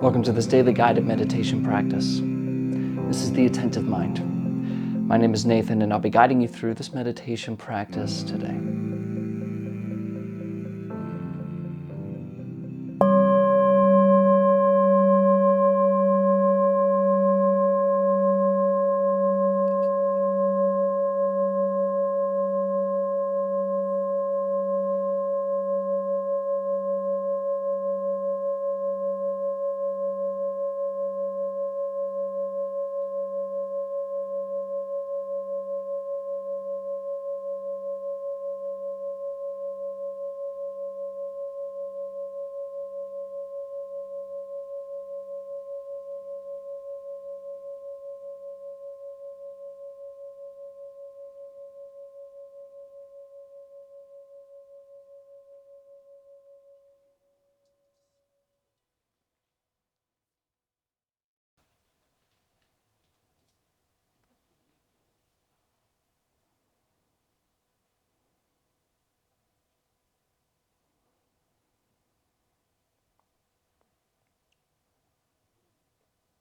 Welcome to this daily guided meditation practice. This is the Attentive Mind. My name is Nathan, and I'll be guiding you through this meditation practice today.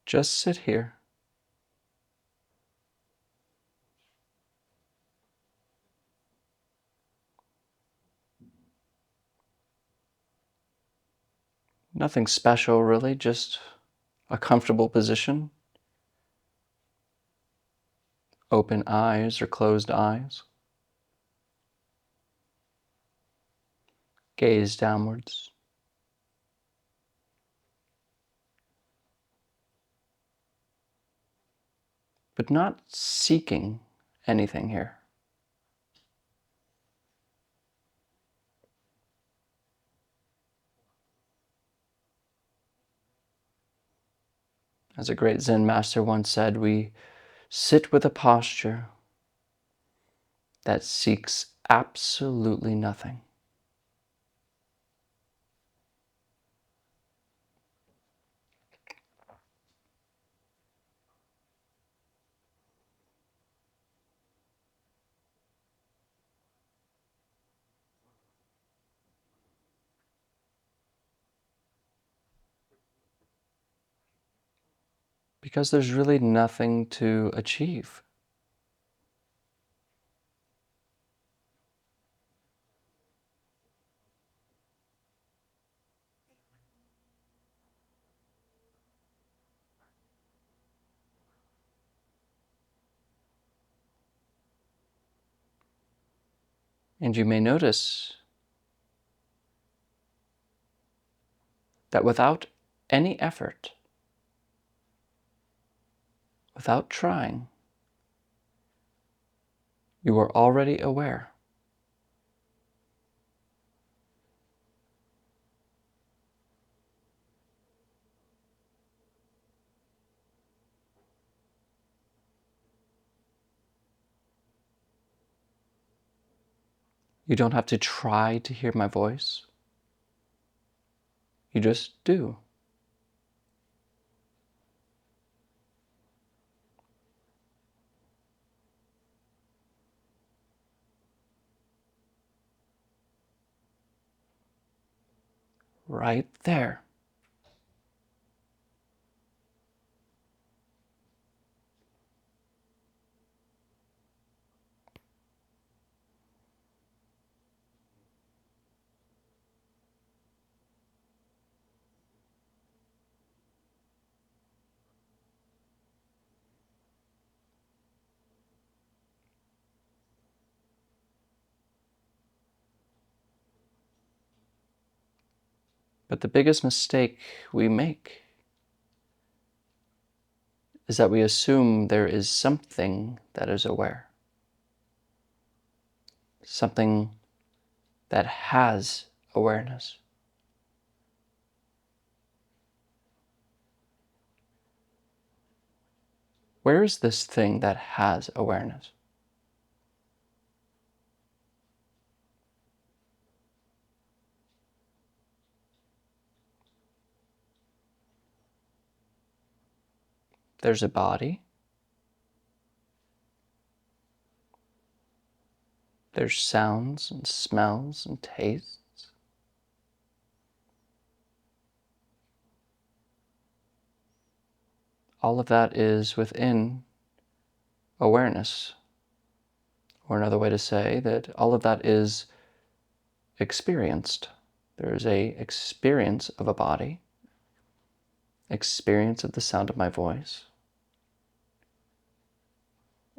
Just sit here. Nothing special, really, just a comfortable position. Open eyes or closed eyes. Gaze downwards. But not seeking anything here. As a great Zen master once said, we sit with a posture that seeks absolutely nothing. Because there's really nothing to achieve. And you may notice that without any effort, without trying, you are already aware. You don't have to try to hear my voice. You just do. Right there. But the biggest mistake we make is that we assume there is something that is aware. Something that has awareness. Where is this thing that has awareness? There's a body. There's sounds and smells and tastes. all of that is within awareness. Or another way to say that all of that is experienced. There is a experience of a body, experience of the sound of my voice,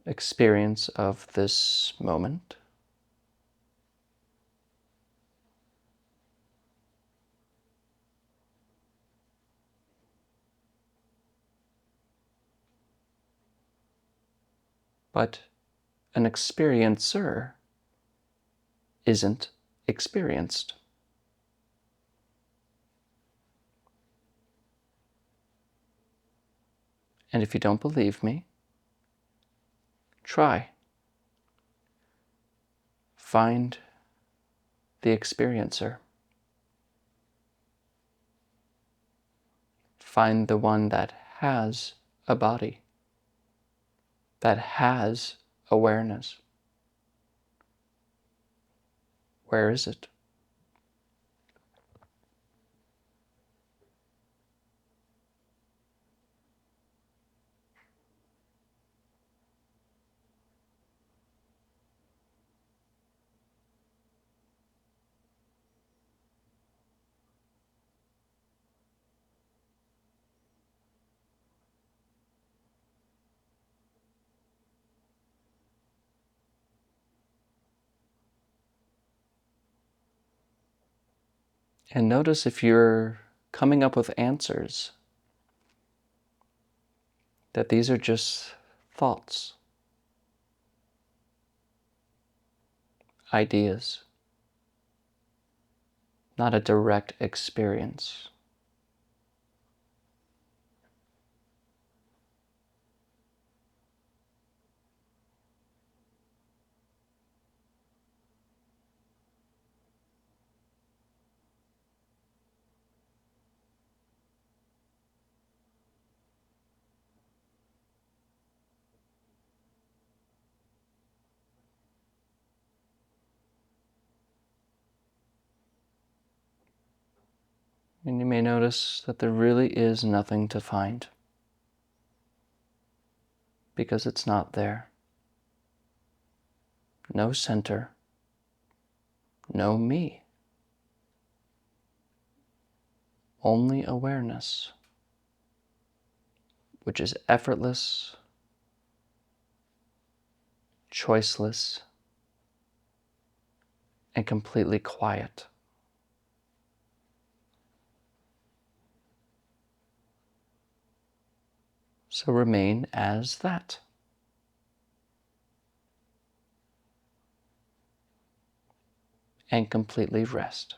experience of this moment. But an experiencer isn't experienced. And if you don't believe me, try. Find the experiencer. Find the one that has a body, that has awareness. Where is it? And notice if you're coming up with answers, that these are just thoughts, ideas, not a direct experience. And you may notice that there really is nothing to find, because it's not there. No center, no me, only awareness, which is effortless, choiceless, and completely quiet. So remain as that. And completely rest.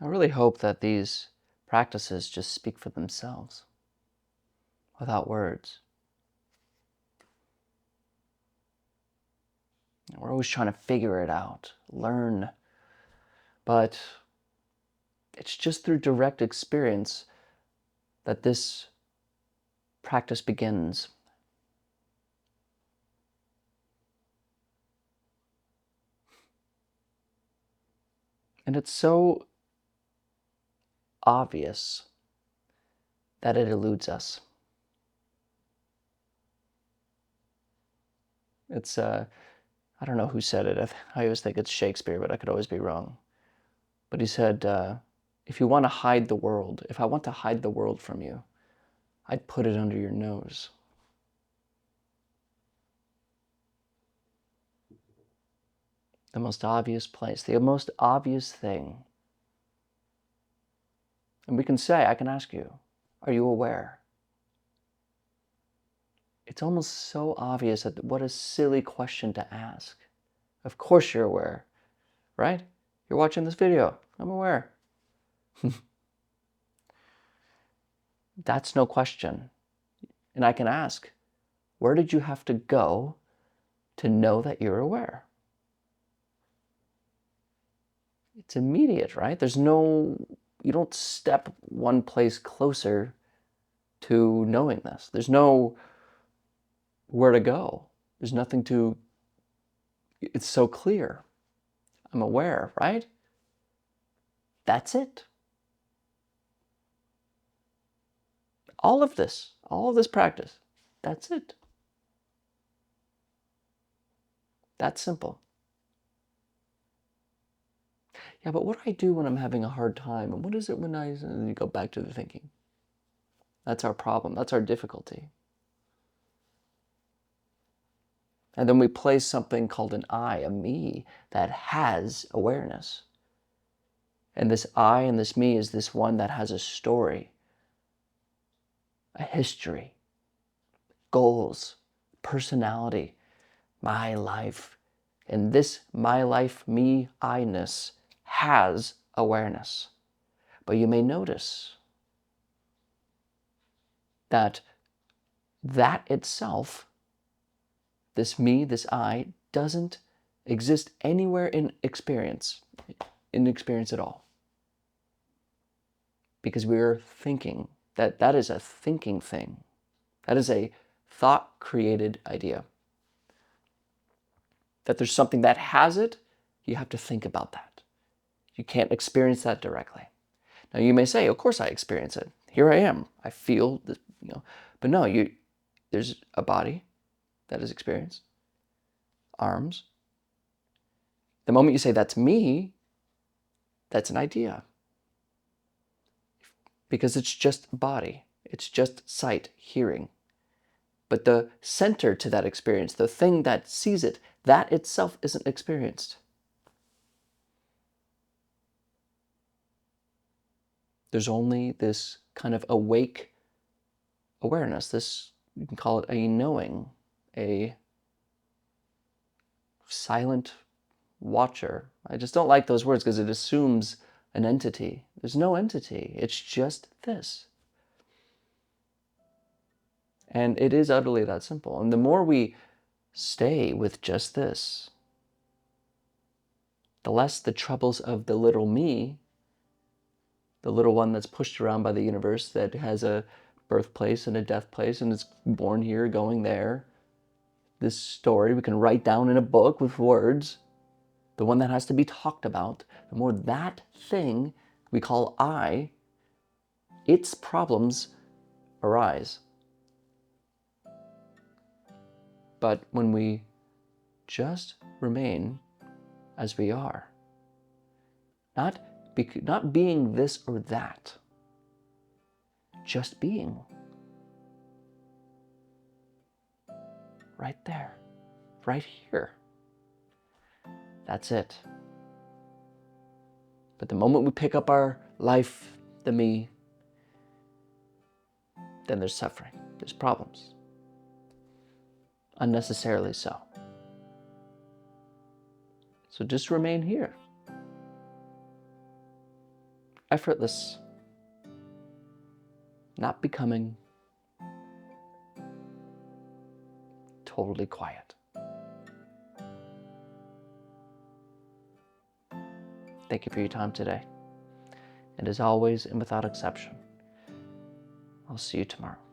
I really hope that these practices just speak for themselves without words. We're always trying to figure it out, learn, but it's just through direct experience that this practice begins. And it's so obvious that it eludes us. It's, I don't know who said it. I always think it's Shakespeare, but I could always be wrong. But he said, if you want to hide the world, if I want to hide the world from you, I'd put it under your nose. The most obvious place, the most obvious thing. And we can say, I can ask you, are you aware? It's almost so obvious that what a silly question to ask. Of course you're aware, right? You're watching this video. I'm aware. That's no question. And I can ask, where did you have to go to know that you're aware? It's immediate, right? You don't step one place closer to knowing this. There's no where to go. There's nothing to, it's so clear. I'm aware, right? That's it. All of this practice, that's it. That's simple. Yeah, but what do I do when I'm having a hard time? And what is it when and you go back to the thinking? That's our problem. That's our difficulty. And then we place something called an I, a me, that has awareness. And this I and this me is this one that has a story, a history, goals, personality, my life. And this my life, me, I-ness has awareness. But you may notice that itself, this me, this I, doesn't exist anywhere in experience at all. Because we're thinking. That is a thinking thing. That is a thought-created idea. That there's something that has it, you have to think about that. You can't experience that directly. Now you may say, of course I experience it. Here I am. I feel this, but no, there's a body that is experienced, arms. The moment you say that's me, that's an idea. Because it's just body. It's just sight, hearing. But the center to that experience, the thing that sees it, that itself isn't experienced. There's only this kind of awake awareness. This, you can call it a knowing, a silent watcher. I just don't like those words because it assumes an entity. There's no entity. It's just this. And it is utterly that simple. And the more we stay with just this, the less the troubles of the little me, the little one that's pushed around by the universe, that has a birthplace and a death place and is born here, going there. This story we can write down in a book with words, the one that has to be talked about, the more that thing we call I, its problems arise. But when we just remain as we are, not being this or that, just being. Right there, right here. That's it. But the moment we pick up our life, the me, then there's suffering, there's problems. Unnecessarily so. So just remain here. effortless, not becoming, totally quiet. Thank you for your time today. And as always, and without exception, I'll see you tomorrow.